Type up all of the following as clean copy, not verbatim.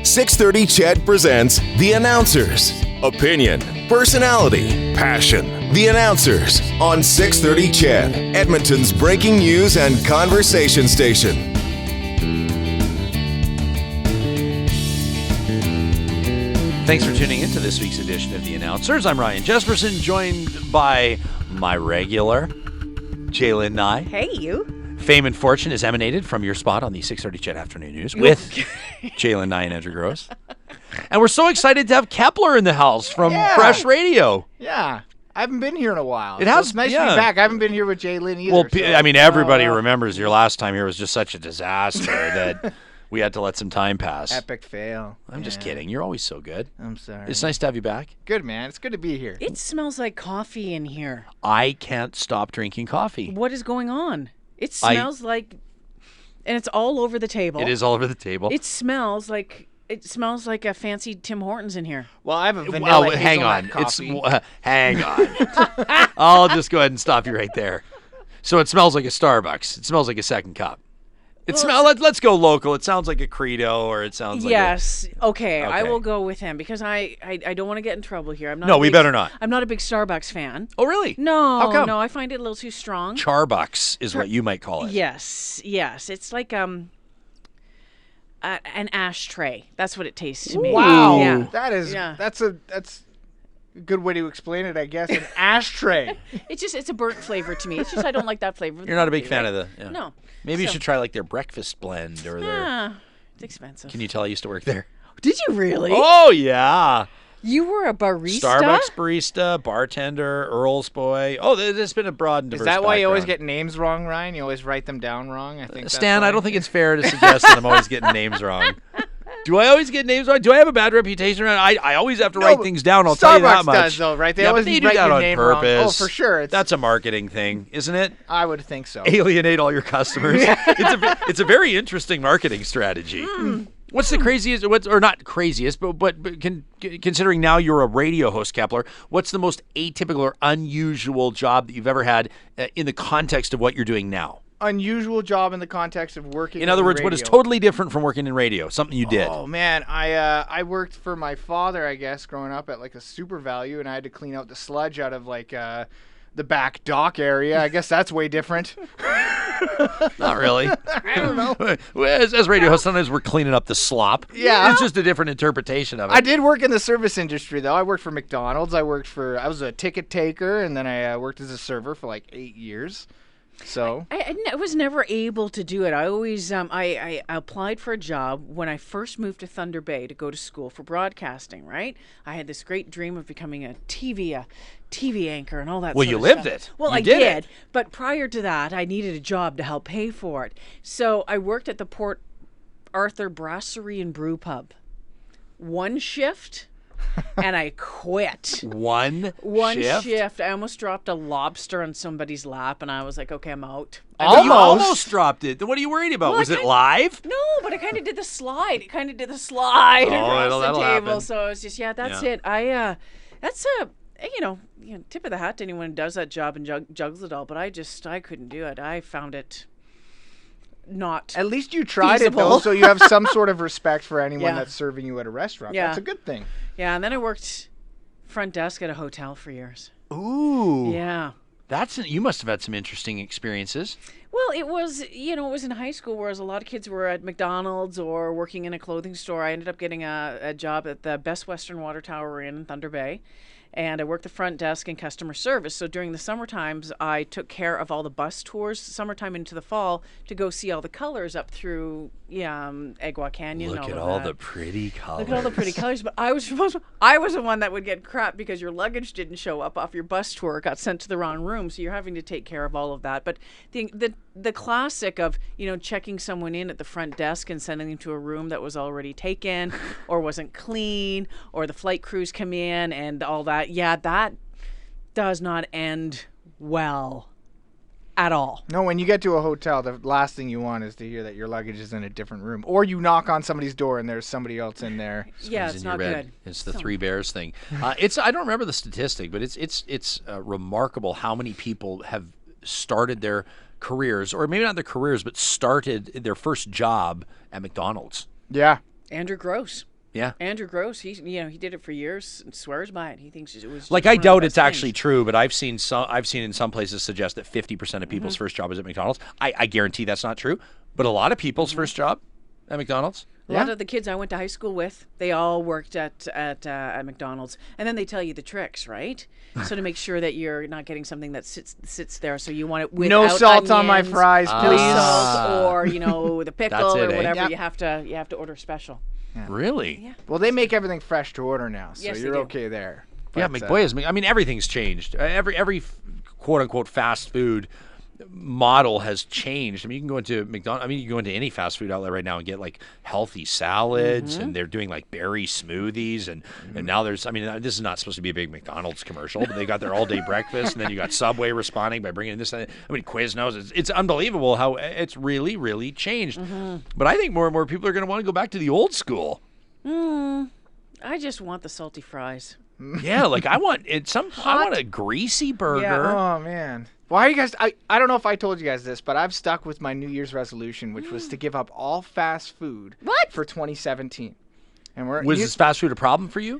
630 CHED presents The Announcers. Opinion, personality, passion. The Announcers on 630 CHED, Edmonton's breaking news and conversation station. Thanks for tuning in to this week's edition of The Announcers. I'm Ryan Jesperson, joined by my regular, Jalen Nye. Hey, you. Fame and fortune is emanated from your spot on the 630 CHED Afternoon News with Jalen Nye and Andrew Gross. And we're so excited to have Kepler in the house from Fresh Radio. Yeah. I haven't been here in a while. It has, it's nice to be back. I haven't been here with Jalen either. Well, I mean, everybody remembers your last time here was just such a disaster that we had to let some time pass. Epic fail. I'm just kidding. You're always so good. I'm sorry. It's nice to have you back. Good, man. It's good to be here. It smells like coffee in here. I can't stop drinking coffee. What is going on? It smells like, and it's all over the table. It is all over the table. It smells like a fancy Tim Hortons in here. Well, I have a vanilla hang hazelnut on. coffee. Hang on. I'll just go ahead and stop you right there. So it smells like a Starbucks. It smells like a second cup. Let's go local. It sounds like a Credo, or it sounds like Okay, I will go with him because I don't want to get in trouble here. I'm not. No, we better not. I'm not a big Starbucks fan. Oh, really? No. How come? No, I find it a little too strong. Charbucks is what you might call it. Yes. It's like an ashtray. That's what it tastes to me. Wow. Yeah. That's a good way to explain it, I guess. An ashtray. It's a burnt flavor to me. It's just I don't like that flavor. You're not a big fan of the. Yeah. No. Maybe you should try like their breakfast blend or their. It's expensive. Can you tell I used to work there? Did you really? Oh yeah. You were a barista? Starbucks barista, bartender, Earl's boy. Oh, there's been a broad and diverse Is that why you always background. get names wrong, Ryan? You always write them down wrong? I think. Stan, I don't think it's fair to suggest that I'm always getting names wrong. Do I always get names wrong? Do I have a bad reputation around? I always have to write things down. I'll tell you that much. Starbucks does, though, right? They yeah, always but they do write that your on name purpose. wrong. Oh, for sure. That's a marketing thing, isn't it? I would think so. Alienate all your customers. It's a very interesting marketing strategy. What's the craziest? Or not craziest, but considering now you're a radio host, Kepler, what's the most atypical or unusual job that you've ever had in the context of what you're doing now? Unusual job in the context of working in other words, radio. what is totally different from working in radio? Something you did. Oh man, I worked for my father, I guess, growing up at like a Super Value, and I had to clean out the sludge out of like the back dock area. I guess that's way different. Not really. I don't know. As radio hosts, sometimes we're cleaning up the slop. Yeah. It's just a different interpretation of it. I did work in the service industry though. I worked for McDonald's. I was a ticket taker, and then I worked as a server for like 8 years. So I was never able to do it. I always I applied for a job when I first moved to Thunder Bay to go to school for broadcasting. Right, I had this great dream of becoming a TV anchor and all that. Well, sort you of lived stuff. it. Well, You I did did, it. but prior to that, I needed a job to help pay for it. So I worked at the Port Arthur Brasserie and Brew Pub. One shift. And I quit. One shift. I almost dropped a lobster on somebody's lap, and I was like, okay, I'm out. You almost dropped it. What are you worried about? Well, Was it live? No, but I kind of did the slide. across the that'll table. happen. So it was just, that's Yeah. it. That's a, tip of the hat to anyone who does that job and juggles it all. But I couldn't do it. I found it not at least you tried feasible. it though, so you have some sort of respect for anyone Yeah. that's serving you at a restaurant. Yeah. That's a good thing. Yeah, and then I worked front desk at a hotel for years. Ooh. Yeah. You must have had some interesting experiences. Well, it was in high school, whereas a lot of kids were at McDonald's or working in a clothing store. I ended up getting a job at the Best Western Water Tower in Thunder Bay. And I worked the front desk and customer service. So during the summer times, I took care of all the bus tours, summertime into the fall, to go see all the colors up through Agua Canyon. Look and at all all of the that. pretty colors. Look at all the pretty colors. But I was the one that would get crap because your luggage didn't show up off your bus tour, got sent to the wrong room. So you're having to take care of all of that. But the classic of checking someone in at the front desk and sending them to a room that was already taken or wasn't clean, or the flight crews come in and all that. Yeah, that does not end well at all. No, when you get to a hotel, the last thing you want is to hear that your luggage is in a different room, or you knock on somebody's door and there's somebody else in there. Yeah, Who's it's in your not bed. good. It's the Three Bears thing. I don't remember the statistic, but it's remarkable how many people have started their careers, or maybe not their careers, but started their first job at McDonald's. Yeah. Andrew Gross. Yeah. Andrew Gross, he did it for years and swears by it. He thinks it was Like, just I one of the doubt best it's actually things. true, but I've seen in some places suggest that 50% of people's first job is at McDonald's. I guarantee that's not true, but a lot of people's first job at McDonald's. A lot of the kids I went to high school with, they all worked at McDonald's, and then they tell you the tricks, right? So to make sure that you're not getting something that sits there, so you want it without No salt on my onions, fries, no please. salt, or the pickle That's or it, eh? whatever. Yep. You have to order special. Really? Yeah. Well, they make everything fresh to order now, so Yes, they you're do. okay there. Yeah, But, McBoy I mean, everything's changed. Every quote unquote fast food model has changed. I mean, you can go into McDonald's. I mean, you can go into any fast food outlet right now and get like healthy salads, and they're doing like berry smoothies, and now there's. I mean, this is not supposed to be a big McDonald's commercial, but they got their all day breakfast, and then you got Subway responding by bringing in this. I mean, Quiznos. It's unbelievable how it's really, really changed. But I think more and more people are going to want to go back to the old school. I just want the salty fries. Yeah, like I want a greasy burger. Oh man. Why are you guys? I don't know if I told you guys this, but I've stuck with my New Year's resolution, which was to give up all fast food. What? For 2017. And Was this fast food a problem for you?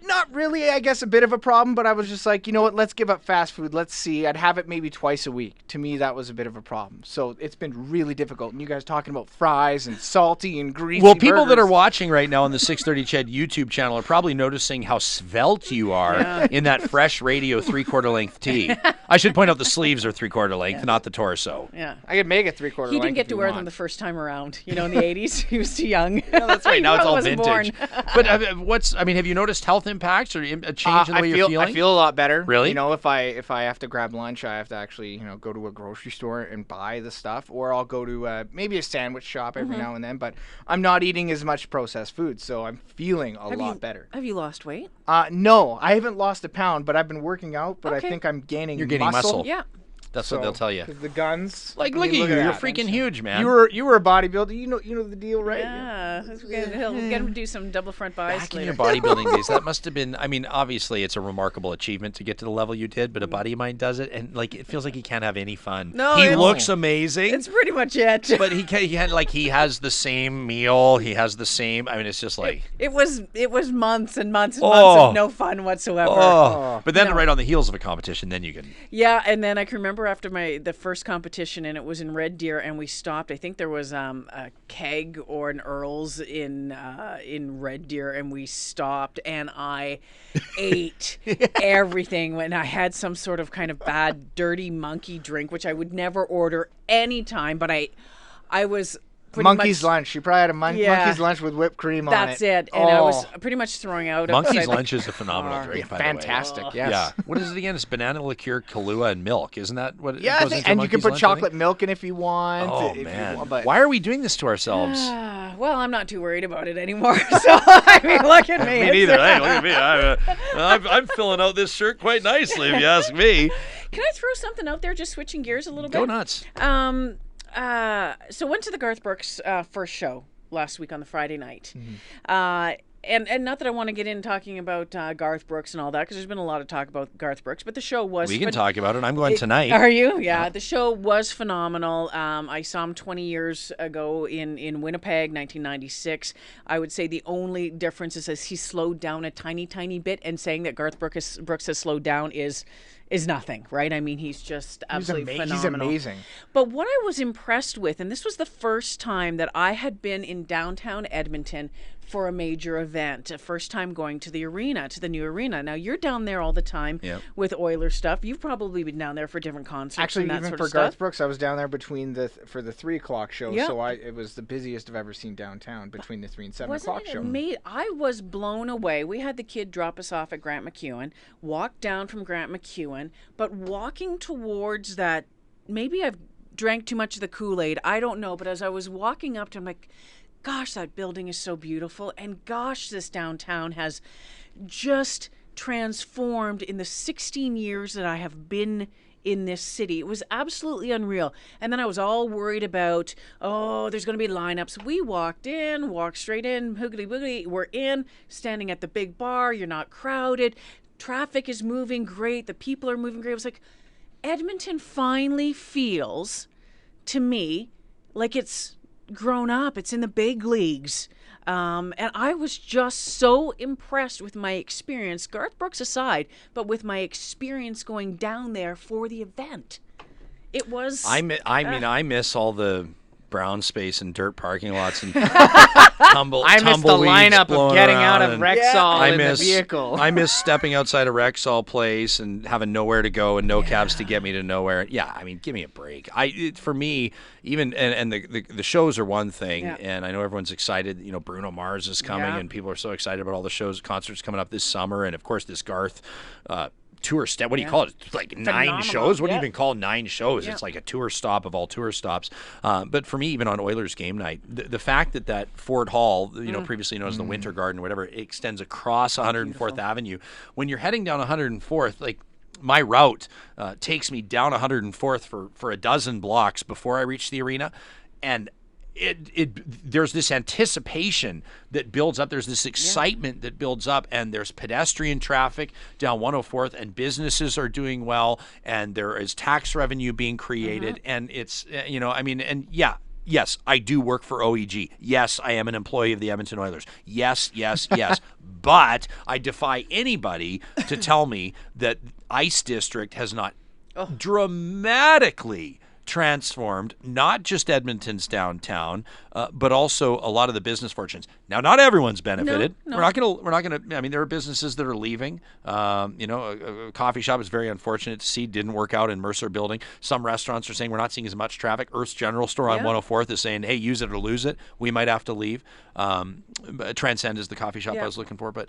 Not really, I guess a bit of a problem, but I was just like, you know what, let's give up fast food. Let's see. I'd have it maybe twice a week. To me, that was a bit of a problem. So it's been really difficult. And you guys talking about fries and salty and greasy Well, people that are burgers. watching right now on the 630 Ched YouTube channel are probably noticing how svelte you are in that fresh radio 3/4 length tee. I should point out the sleeves are 3/4 length, not the torso. Yeah. I could make it 3/4 He length didn't get if to you wear want. them the first time around. In the 80s, he was too young. Yeah, that's right. He Now it's all wasn't born. vintage. But have you noticed health impacts or a change in the way you're feeling? I feel a lot better. Really? If I have to grab lunch, I have to actually go to a grocery store and buy the stuff, or I'll go to maybe a sandwich shop every now and then. But I'm not eating as much processed food, so I'm feeling a lot better. Have you lost weight? No, I haven't lost a pound, but I've been working out. But I Okay. think I'm gaining. You're gaining muscle. Yeah. That's what they'll tell you. 'Cause the guns. Like, I look mean, at you. You're that. freaking huge, man. You were a bodybuilder. You know the deal, right? Yeah. He'll get him to do some double front buys Back in later. your bodybuilding days, that must have been. I mean, obviously, it's a remarkable achievement to get to the level you did. But a buddy of mine does it, and like, it feels like he can't have any fun. No, he it's- looks amazing. It's pretty much it. But he has the same meal. He has the same. I mean, it's just like It was months and months and Oh. months of no fun whatsoever. But then right on the heels of a competition, then you can. Yeah, and then I can remember after the first competition, and it was in Red Deer, and we stopped. I think there was a Keg or an Earl's in Red Deer, and we stopped, and I ate everything. When I had some sort of kind of bad, dirty monkey drink, which I would never order any time, but I was. pretty Monkey's much- lunch. You probably had a Yeah. monkey's lunch with whipped cream on it. That's it. And I was Oh. pretty much throwing out. Monkey's outside the lunch is a phenomenal car. drink. Yeah, by the way. fantastic. Yes. Yeah. What is it again? It's banana liqueur, Kahlua, and milk. Isn't that what? Yeah, it goes into and you can Monkey's put lunch, I think? chocolate milk in if you want. Oh if you man, want, but why are we doing this to ourselves? Well, I'm not too worried about it anymore. So I mean, look at me. Me neither. Hey, look at me. I'm filling out this shirt quite nicely, if you ask me. Can I throw something out there? Just switching gears a little bit. Go nuts. So went to the Garth Brooks first show last week on the Friday night. Mm-hmm. And not that I want to get in talking about Garth Brooks and all that, because there's been a lot of talk about Garth Brooks, but the show was. We can talk about it. I'm going tonight. Are you? Yeah, the show was phenomenal. I saw him 20 years ago in Winnipeg, 1996. I would say the only difference is he slowed down a tiny, tiny bit, and saying that Garth Brooks has slowed down is nothing, right? I mean, he's just absolutely phenomenal. He's amazing. But what I was impressed with, and this was the first time that I had been in downtown Edmonton for a major event, a first time going to the arena, to the new arena. Now, you're down there all the time Yep. with Oilers stuff. You've probably been down there for different concerts Actually, and that even sort for of Garth stuff. Brooks, I was down there for the 3:00 show. Yeah. So it was the busiest I've ever seen downtown between the 3 and 7 Wasn't o'clock it show. amazing? I was blown away. We had the kid drop us off at Grant McEwen, walk down from Grant McEwen, but walking towards that, maybe I've drank too much of the Kool-Aid, I don't know, but as I was walking up to him, like, gosh, that building is so beautiful, and gosh, this downtown has just transformed in the 16 years that I have been in this city. It was absolutely unreal. And then I was all worried about, there's going to be lineups. We walked straight in, hoogly boogly. We're in, standing at the big bar. You're not crowded. Traffic is moving great. The people are moving great. I was like, Edmonton finally feels, to me, like it's grown up. It's in the big leagues. And I was just so impressed with my experience, Garth Brooks aside, but with my experience going down there for the event. It was. I miss all the brown space and dirt parking lots and tumbleweeds I miss the lineup of blowing getting around out of and- Rexall in the vehicle. I miss stepping outside of Rexall Place and having nowhere to go and no cabs to get me to nowhere. Yeah, I mean, give me a break. For me, even and the shows are one thing, and I know everyone's excited. You know, Bruno Mars is coming, and people are so excited about all the concerts coming up this summer, and of course this Garth. Tour step. What do you call it? It's like 9 shows. What do you even call 9 shows? It's like a tour stop of all tour stops. But for me, even on Oilers game night, the fact that Ford Hall, previously known as the Winter Garden, whatever, it extends across 104th Avenue. When you're heading down 104th, like my route takes me down 104th for a dozen blocks before I reach the arena, and there's this anticipation that builds up. There's this excitement that builds up, and there's pedestrian traffic down 104th, and businesses are doing well, and there is tax revenue being created, and it's yes, I do work for OEG. Yes, I am an employee of the Edmonton Oilers. Yes. But I defy anybody to tell me that Ice District has not dramatically transformed not just Edmonton's downtown, but also a lot of the business fortunes. Now, not everyone's benefited. No. We're not going to. I mean, there are businesses that are leaving. A coffee shop is very unfortunate to see didn't work out in Mercer Building. Some restaurants are saying we're not seeing as much traffic. Earth's General Store on 104th is saying, hey, use it or lose it. We might have to leave. Transcend is the coffee shop I was looking for, but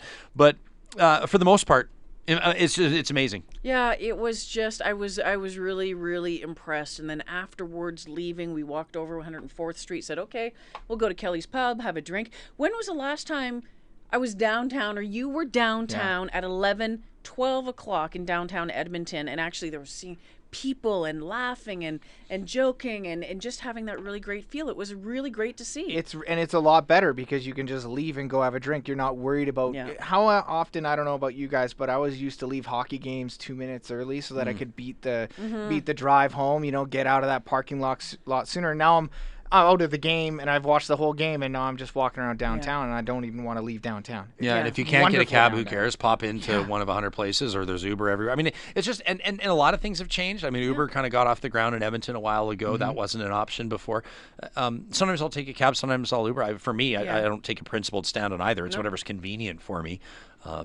for the most part, it's amazing. Yeah, it was just I was really, really impressed. And then afterwards, leaving, we walked over 104th Street, said, okay, we'll go to Kelly's Pub, have a drink. When was the last time I was downtown, or you were downtown at 11, 12 o'clock in downtown Edmonton, and actually there was seeing people and laughing and joking and just having that really great feel? It was really great to see. It's a lot better because you can just leave and go have a drink. You're not worried about how often. I don't know about you guys, but I always used to leave hockey games 2 minutes early so that I could beat the drive home. Get out of that parking lot sooner. Now I'm out of the game and I've watched the whole game, and now I'm just walking around downtown and I don't even want to leave downtown. Yeah, and if you can't get a cab, who cares? Pop into one of 100 places, or there's Uber everywhere. I mean, it's just and a lot of things have changed. I mean, Uber kind of got off the ground in Edmonton a while ago. That wasn't an option before. Sometimes I'll take a cab, sometimes I'll Uber. For me, I don't take a principled stand on either. It's whatever's convenient for me.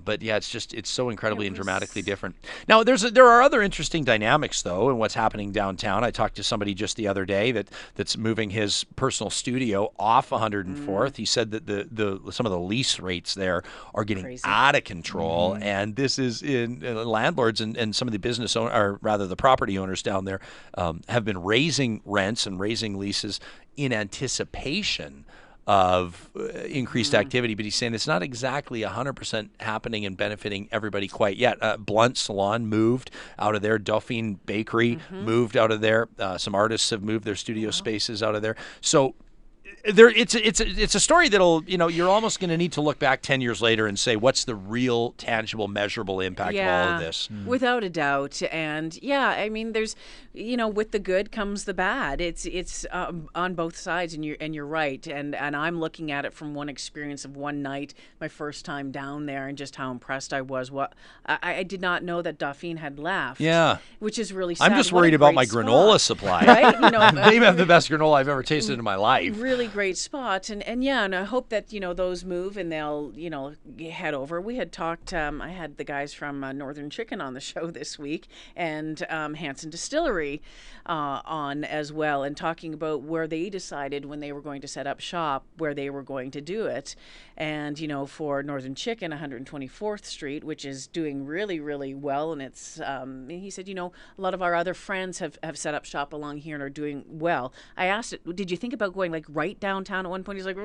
But yeah, it's so incredibly and dramatically different. Now, there are other interesting dynamics though in what's happening downtown. I talked to somebody just the other day that's moving his personal studio off 104th. He said that some of the lease rates there are getting out of control, and this is in landlords and some of the business or rather the property owners down there have been raising rents and raising leases in anticipation of increased activity, but he's saying it's not exactly 100% happening and benefiting everybody quite yet. Blunt Salon moved out of there. Dauphine Bakery moved out of there. Some artists have moved their studio spaces out of there. So it's a story that'll, you're almost going to need to look back 10 years later and say, what's the real, tangible, measurable impact of all of this? Without a doubt. And I mean, there's, with the good comes the bad. It's on both sides, and you're right. And I'm looking at it from one experience of one night, my first time down there, and just how impressed I was. I did not know that Dauphine had left. Yeah. Which is really sad. I'm just worried about my granola supply. Right? They have the best granola I've ever tasted in my life. Really great spot, and I hope that those move and they'll head over. We had talked. I had the guys from Northern Chicken on the show this week, and Hanson Distillery on as well, and talking about where they decided when they were going to set up shop where they were going to do it, and for Northern Chicken, 124th Street, which is doing really, really well, and it's he said a lot of our other friends have set up shop along here and are doing well. I asked it, did you think about going like right downtown at one point? He's like,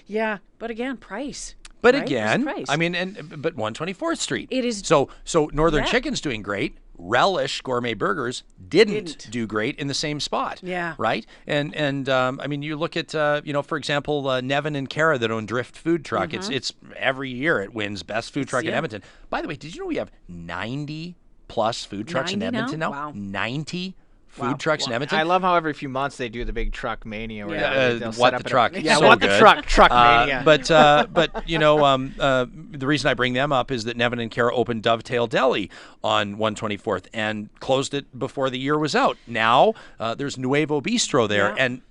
yeah, but again, price. But right? again, price. I mean, but 124th Street. It is so Northern Chicken's doing great. Relish Gourmet Burgers didn't do great in the same spot. Yeah. Right? And I mean, you look at, for example, Nevin and Kara that own Drift Food Truck. It's every year it wins Best Food Truck in Edmonton. By the way, did you know we have 90 plus food trucks in Edmonton now? Wow. 90 food trucks in Edmonton. I love how every few months they do the big truck mania. Where they'll set What up the truck? Yeah, So what the good. truck mania. But the reason I bring them up is that Nevin and Kara opened Dovetail Deli on 124th and closed it before the year was out. Now there's Nuevo Bistro there, and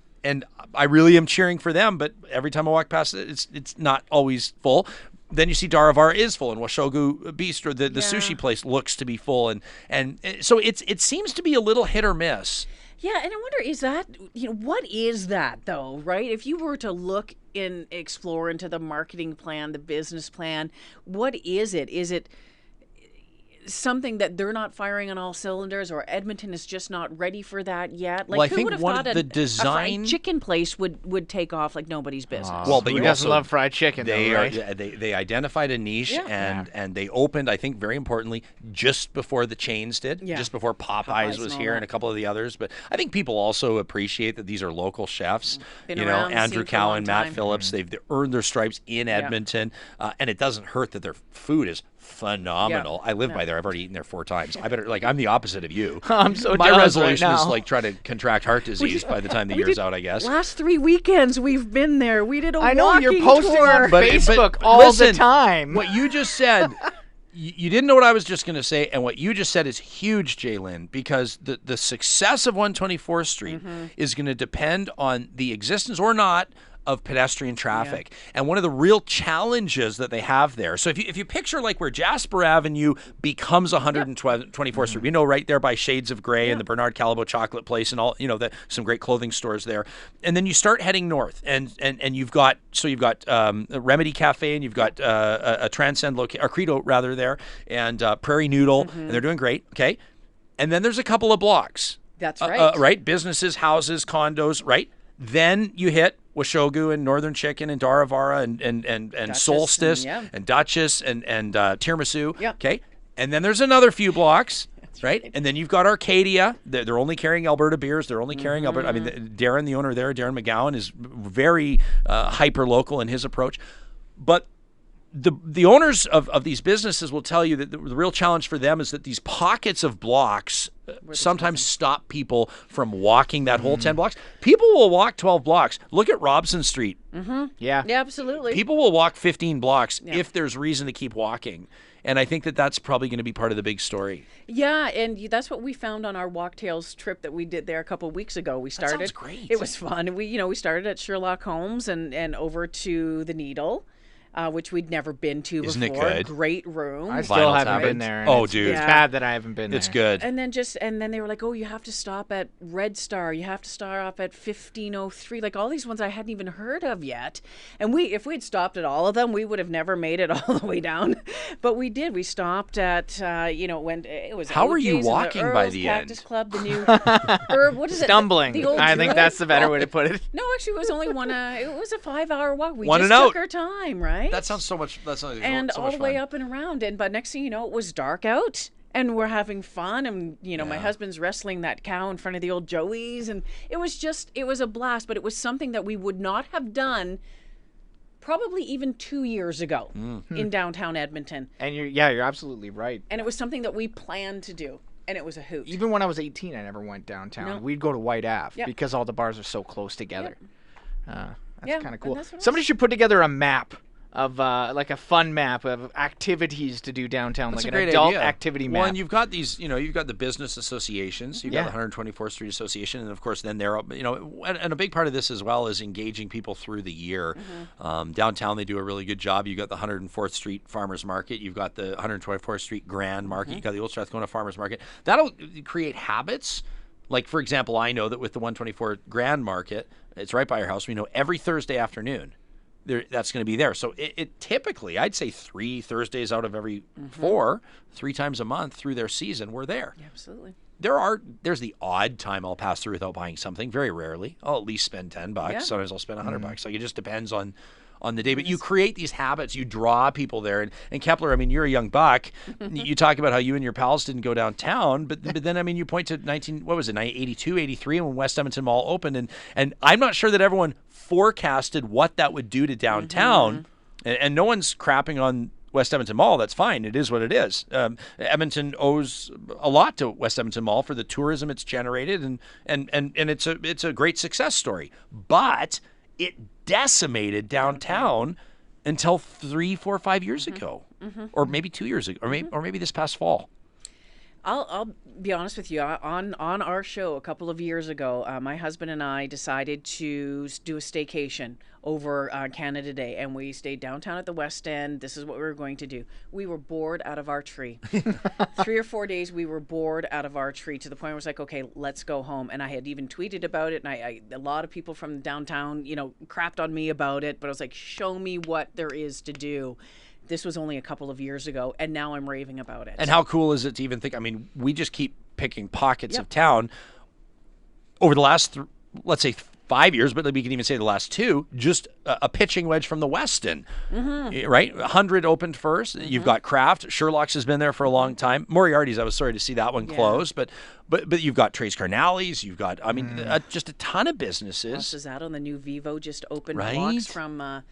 I really am cheering for them. But every time I walk past it, it's not always full. Then you see Daravara is full, and Washogu Bistro, the sushi place, looks to be full, and so it seems to be a little hit or miss. Yeah, and I wonder, is that, what is that though, right? If you were to look and explore into the marketing plan, the business plan, what is it? Is it something that they're not firing on all cylinders, or Edmonton is just not ready for that yet? Like, Well, I who think would have one thought of the a design fried chicken place would take off like nobody's business? Well, but Who you doesn't also love fried chicken? They though, are. right? Yeah, they identified a niche, Yeah. and they opened, I think, very importantly, just before the chains did, Yeah. just before Popeyes Popeyes was and all here, that. and a couple of the others. But I think people also appreciate that these are local chefs. Been You know, around the Andrew scene for a long Cowan, Matt time. Phillips. They've earned their stripes in Edmonton, and it doesn't hurt that their food is phenomenal. I live by there. I've already eaten there 4 times. I better I'm the opposite of you. I'm so My jealous right resolution is now. like try to contract heart disease by the time the year's out, I guess. Last 3 weekends we've been there. We did a I know you're walking posting tour. on But- Facebook but all listen, the time. What you just said, you didn't know what I was just going to say, and what you just said is huge, Jalen, because the success of 124th Street is going to depend on the existence or not of pedestrian traffic. And one of the real challenges that they have there, so if you picture like where Jasper Avenue becomes 124th Street, you know, right there by Shades of Grey and the Bernard Calabo chocolate place and all, you know, some great clothing stores there. And then you start heading north, and you've got a Remedy Cafe, and you've got a Transcend or Credo rather there, and Prairie Noodle, and they're doing great. Okay. And then there's a couple of blocks. That's right. Right? Businesses, houses, condos, right? Then you hit Washogu and Northern Chicken and Daravara and Duchess Solstice and, and Duchess and Tiramisu. Yep. Okay. And then there's another few blocks. Right? And then you've got Arcadia. They're only carrying Alberta beers. They're only carrying Alberta. I mean, Darren, the owner there, Darren McGowan, is very hyper local in his approach. But the owners of these businesses will tell you that the real challenge for them is that these pockets of blocks sometimes stop people from walking that whole 10 blocks. People will walk 12 blocks. Look at Robson Street. Yeah. Yeah, absolutely. People will walk 15 blocks if there's reason to keep walking. And I think that's probably going to be part of the big story. Yeah, and that's what we found on our Walktails trip that we did there a couple of weeks ago. We started. sounds great. It was fun. We started at Sherlock Holmes and over to the Needle, which we'd never been to Isn't it before. good? Great room. I still Vinyl haven't Tavern. been there. and Oh, it's, dude. It's Yeah. bad that I haven't been there. It's good. And then they were like, oh, you have to stop at Red Star. You have to stop at 1503. Like all these ones I hadn't even heard of yet. And if we'd stopped at all of them, we would have never made it all the way down. But we did. We stopped at, when it was. How were you OJ's and the walking by Earl's the Cactus end? Club, the new herb. What is it? Stumbling. The old I think Druid? that's the better way to put it. No, actually, it was only one. It was a 5-hour walk. We One just and took out. our time, right? That sounds so much. That sounds and so all much the way fun. up and around. But next thing you know, it was dark out, and we're having fun. And my husband's wrestling that cow in front of the old Joey's, and it was a blast. But it was something that we would not have done probably even 2 years ago in downtown Edmonton, And you're absolutely right. and it was something that we planned to do, and it was a hoot. Even when I was 18, I never went downtown. No. We'd go to White Ave Yep. because all the bars are so close together. That's Yeah, kind of and cool. that's what I Somebody was- should put together a map of like a fun map of activities to do downtown, That's like a an great adult idea. activity Well, map. and you've got these, you've got the business associations, you've got Yeah. the 124th Street Association, and of course, then they're, and a big part of this as well is engaging people through the year. Downtown, they do a really good job. You've got the 104th Street Farmers Market, you've got the 124th Street Grand Market, you've got the Old Strathcona Farmers Market. That'll create habits. Like, for example, I know that with the 124 Grand Market, it's right by your house. We know every Thursday afternoon, that's going to be there. So it typically, I'd say 3 Thursdays out of every 4, 3 times a month through their season, we're there. Absolutely. There's the odd time I'll pass through without buying something. Very rarely. I'll at least spend $10. Yeah. Sometimes I'll spend $100. Like, it just depends on the day. But you create these habits. You draw people there. And Kepler, I mean, you're a young buck. You talk about how you and your pals didn't go downtown. But then, I mean, you point to 82, 83 when West Edmonton Mall opened. And I'm not sure that everyone forecasted what that would do to downtown. And no one's crapping West Edmonton Mall, that's fine. It is what it is. Edmonton owes a lot to West Edmonton Mall for the tourism it's generated, and it's a great success story. But it decimated downtown until 3, 4, 5 years ago, or maybe 2 years ago, or maybe this past fall. I'll be honest with you. On our show a couple of years ago, my husband and I decided to do a staycation over Canada Day, and we stayed downtown at the West End. This is what we were going to do. We were bored out of our tree. 3 or 4 days, we were bored out of our tree to the point where it was like, okay, let's go home. And I had even tweeted about it, and a lot of people from downtown, crapped on me about it. But I was like, show me what there is to do. This was only a couple of years ago, and now I'm raving about it. And how cool is it to even think? I mean, we just keep picking pockets of town over the last, let's say, 5 years, but we can even say the last 2, just a pitching wedge from the West End, right? 100 opened first. You've got Kraft. Sherlock's has been there for a long time. Moriarty's, I was sorry to see that one close, but you've got Tres Carnales. You've got, just a ton of businesses. Zazato, the new Vivo just opened blocks from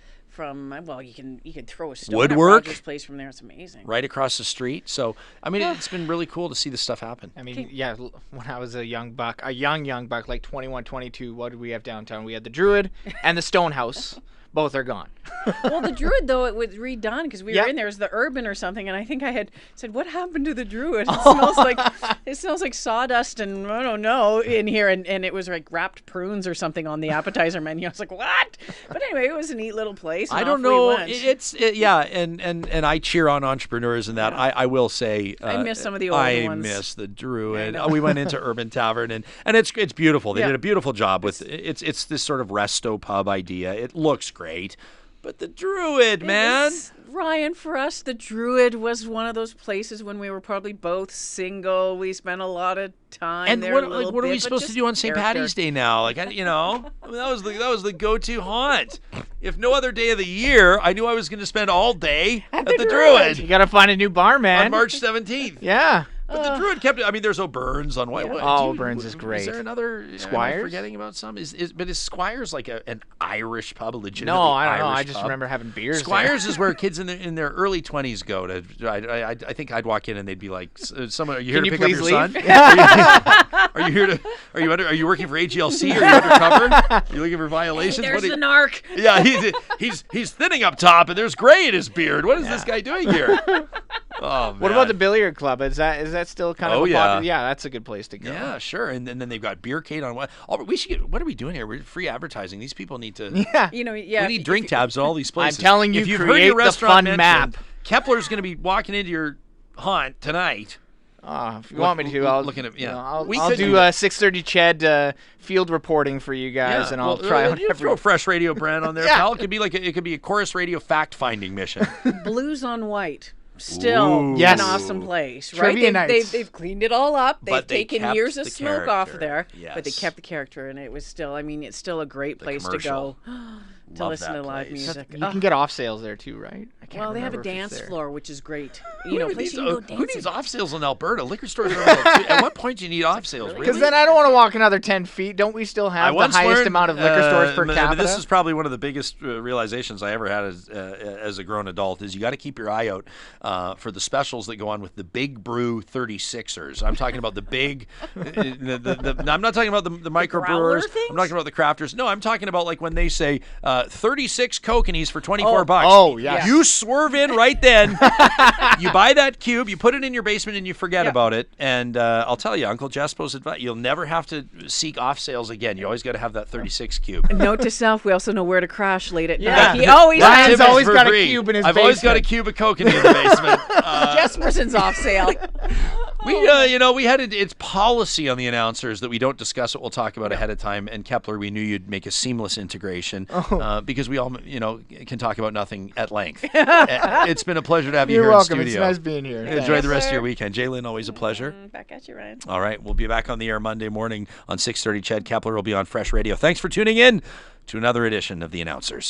well, you can throw a stone Woodwork. at Rogers Place from there. It's amazing. Right across the street. So, it's been really cool to see this stuff happen. I mean, when I was a young buck, like 21, 22, what did we have downtown? We had the Druid and the Stonehouse. Both are gone. Well, the Druid, though, it was redone because we were in there. It was the Urban or something, and I think I had said, "What happened to the Druid? It smells like sawdust and I don't know in here." And it was like wrapped prunes or something on the appetizer menu. I was like, "What?" But anyway, it was a neat little place. I don't know. And I cheer on entrepreneurs in that. I will say, I miss some of the old ones. I miss the Druid. We went into Urban Tavern, and it's beautiful. They did a beautiful job with it's this sort of resto pub idea. It looks great. But the Druid, man. Ryan, for us, the Druid was one of those places when we were probably both single. We spent a lot of time and there. What are we supposed to do on St. Patty's Day now? That was the go-to haunt. If no other day of the year, I knew I was going to spend all day at the Druid. You got to find a new bar, man. On March 17th. Yeah. But the Druid kept it. There's O'Byrne's on White. O'Byrne's is great. Is there another Squires? Am I forgetting about some? Is Squires like an Irish pub, a legitimate? No, I don't know. Irish I just pub? remember having beers. Squires is where kids in their early 20s go to. I think I'd walk in and they'd be like, "Someone, are you here to pick up your son? Are you here to? Are you working for AGLC? Are you undercover? Are you looking for violations? There's the narc. Yeah, he's thinning up top, and there's gray in his beard. What is this guy doing here? Oh, man. What about the billiard club? Is that still kind of popular? Yeah, that's a good place to go. Yeah, sure. And then they've got Beercade on what? We should get. What are we doing here? We're free advertising. These people need to. Yeah. We need drink tabs at all these places. I'm telling you, if you've create heard your the restaurant fun map. Kepler's going to be walking into your haunt tonight. If you want me to, I'll do 6:30 Ched field reporting for you guys, and I'll try out. Throw a Fresh Radio brand on there, pal. It could be a Chorus Radio fact finding mission. Blues on White. Still an awesome place, right? Trivia nights. They've cleaned it all up. They've But they taken kept years of the smoke off character. there, Yes. but they kept the character, and it was still. it's still a great place to go to Love listen that to live place. music. You can get off sales there too, right? I can't Well, they have a remember if it's dance there. floor, which is great. Who Place you can go needs dancing. off sales in Alberta? Liquor stores are at what point do you need off sales? Because then I don't want to walk another 10 feet. Don't we still have the highest amount of liquor stores per capita? This is probably one of the biggest realizations I ever had as a grown adult is you got to keep your eye out for the specials that go on with the Big Brew 36ers. I'm talking about the big, I'm not talking about the microbrewers. I'm talking about the crafters. No, I'm talking about like when they say 36 Kokanees for $24. Oh, yeah. You swerve in right then. You buy that cube, you put it in your basement, and you forget about it. And I'll tell you, Uncle Jespo's advice, you'll never have to seek off sales again. You always got to have that 36 cube. Note to self: we also know where to crash late at Yeah. night. He always Ryan's has always got a Verbree. cube in his I've basement. always got a cube of Kokanee in the basement. Jesperson's off sale. We had it's policy on the announcers that we don't discuss what we'll talk about ahead of time. And Kepler, we knew you'd make a seamless integration because we all, can talk about nothing at length. It's been a pleasure to have you You're here welcome. in It's studio. nice being here. Enjoy the rest of your weekend. Jalen, always a pleasure. Back at you, Ryan. All right, we'll be back on the air Monday morning on 6:30. Ched Kepler will be on Fresh Radio. Thanks for tuning in to another edition of The Announcers.